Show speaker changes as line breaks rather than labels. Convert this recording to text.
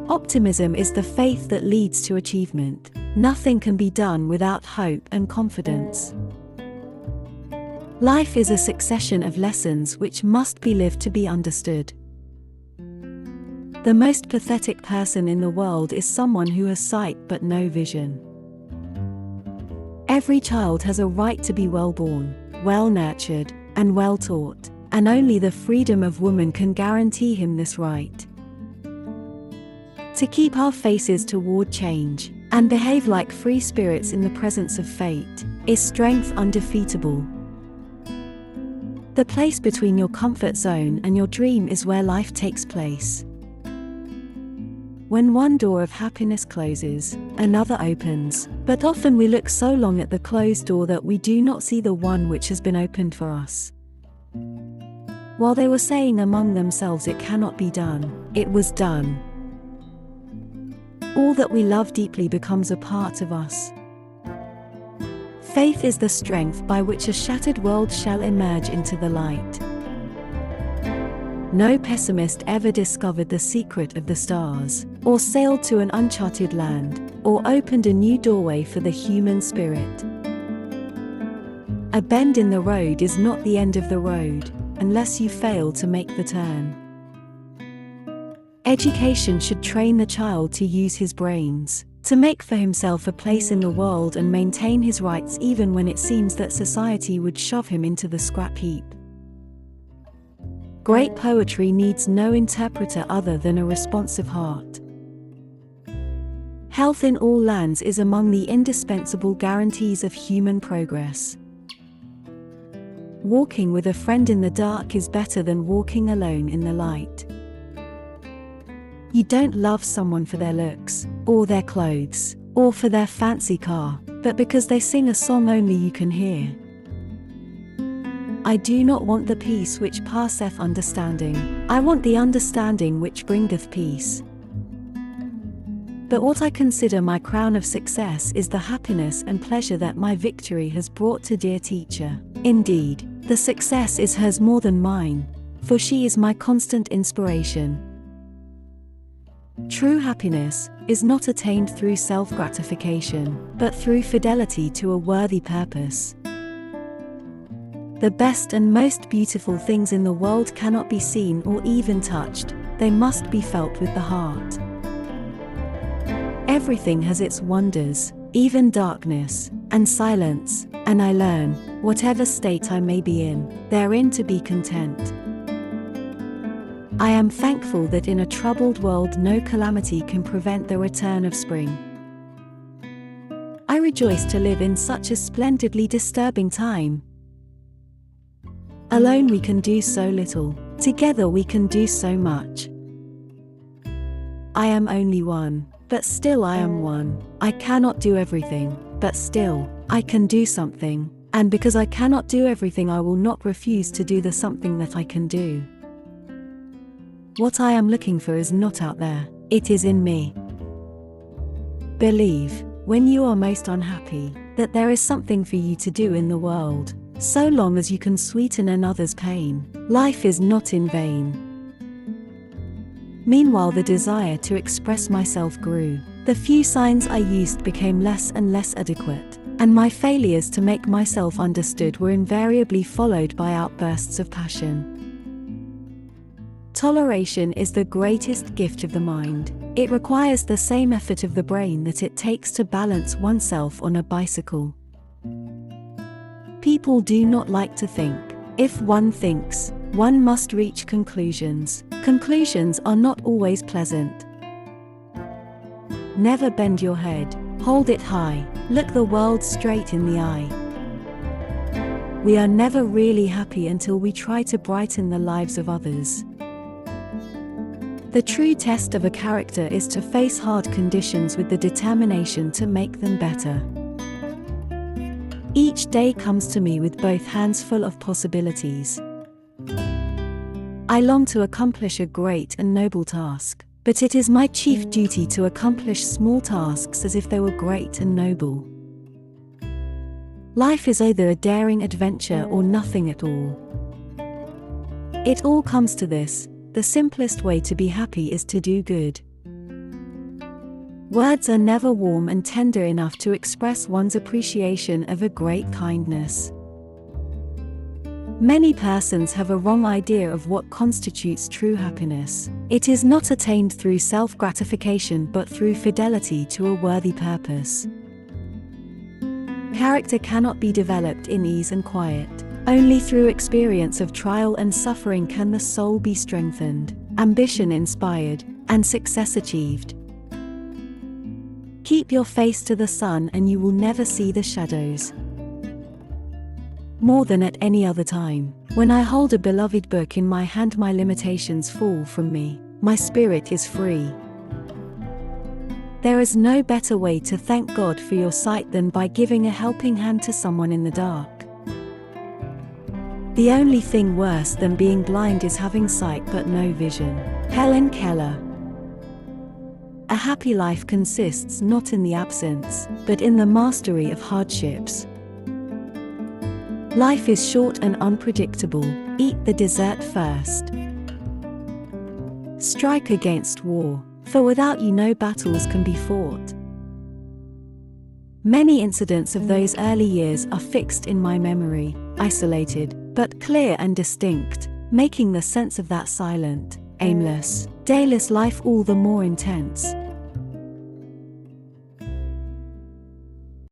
Optimism is the faith that leads to achievement. Nothing can be done without hope and confidence. Life is a succession of lessons which must be lived to be understood. The most pathetic person in the world is someone who has sight but no vision. Every child has a right to be well-born, well-nurtured, and well-taught, and only the freedom of woman can guarantee him this right. To keep our faces toward change, and behave like free spirits in the presence of fate, is strength undefeatable. The place between your comfort zone and your dream is where life takes place. When one door of happiness closes, another opens, but often we look so long at the closed door that we do not see the one which has been opened for us. While they were saying among themselves it cannot be done, it was done. All that we love deeply becomes a part of us. Faith is the strength by which a shattered world shall emerge into the light. No pessimist ever discovered the secret of the stars, or sailed to an uncharted land, or opened a new doorway for the human spirit. A bend in the road is not the end of the road, unless you fail to make the turn. Education should train the child to use his brains, to make for himself a place in the world and maintain his rights even when it seems that society would shove him into the scrap heap. Great poetry needs no interpreter other than a responsive heart. Health in all lands is among the indispensable guarantees of human progress. Walking with a friend in the dark is better than walking alone in the light. You don't love someone for their looks, or their clothes, or for their fancy car, but because they sing a song only you can hear. I do not want the peace which passeth understanding, I want the understanding which bringeth peace. But what I consider my crown of success is the happiness and pleasure that my victory has brought to dear teacher. Indeed, the success is hers more than mine, for she is my constant inspiration. True happiness is not attained through self-gratification, but through fidelity to a worthy purpose. The best and most beautiful things in the world cannot be seen or even touched, they must be felt with the heart. Everything has its wonders, even darkness, and silence, and I learn, whatever state I may be in, therein to be content. I am thankful that in a troubled world no calamity can prevent the return of spring. I rejoice to live in such a splendidly disturbing time. Alone we can do so little, together we can do so much. I am only one, but still I am one. I cannot do everything, but still, I can do something, and because I cannot do everything I will not refuse to do the something that I can do. What I am looking for is not out there, it is in me. Believe, when you are most unhappy, that there is something for you to do in the world. So long as you can sweeten another's pain, life is not in vain. Meanwhile the desire to express myself grew, the few signs I used became less and less adequate, and my failures to make myself understood were invariably followed by outbursts of passion. Toleration is the greatest gift of the mind. It requires the same effort of the brain that it takes to balance oneself on a bicycle. People do not like to think. If one thinks, one must reach conclusions. Conclusions are not always pleasant. Never bend your head, hold it high, look the world straight in the eye. We are never really happy until we try to brighten the lives of others. The true test of a character is to face hard conditions with the determination to make them better. Each day comes to me with both hands full of possibilities. I long to accomplish a great and noble task, but it is my chief duty to accomplish small tasks as if they were great and noble. Life is either a daring adventure or nothing at all. It all comes to this: the simplest way to be happy is to do good. Words are never warm and tender enough to express one's appreciation of a great kindness. Many persons have a wrong idea of what constitutes true happiness. It is not attained through self-gratification but through fidelity to a worthy purpose. Character cannot be developed in ease and quiet. Only through experience of trial and suffering can the soul be strengthened, ambition inspired, and success achieved. Keep your face to the sun and you will never see the shadows. More than at any other time, when I hold a beloved book in my hand, my limitations fall from me, my spirit is free. There is no better way to thank God for your sight than by giving a helping hand to someone in the dark. The only thing worse than being blind is having sight but no vision. Helen Keller. A happy life consists not in the absence, but in the mastery of hardships. Life is short and unpredictable. Eat the dessert first. Strike against war, for without you no battles can be fought. Many incidents of those early years are fixed in my memory, isolated, but clear and distinct, making the sense of that silent, aimless, dayless life all the more intense.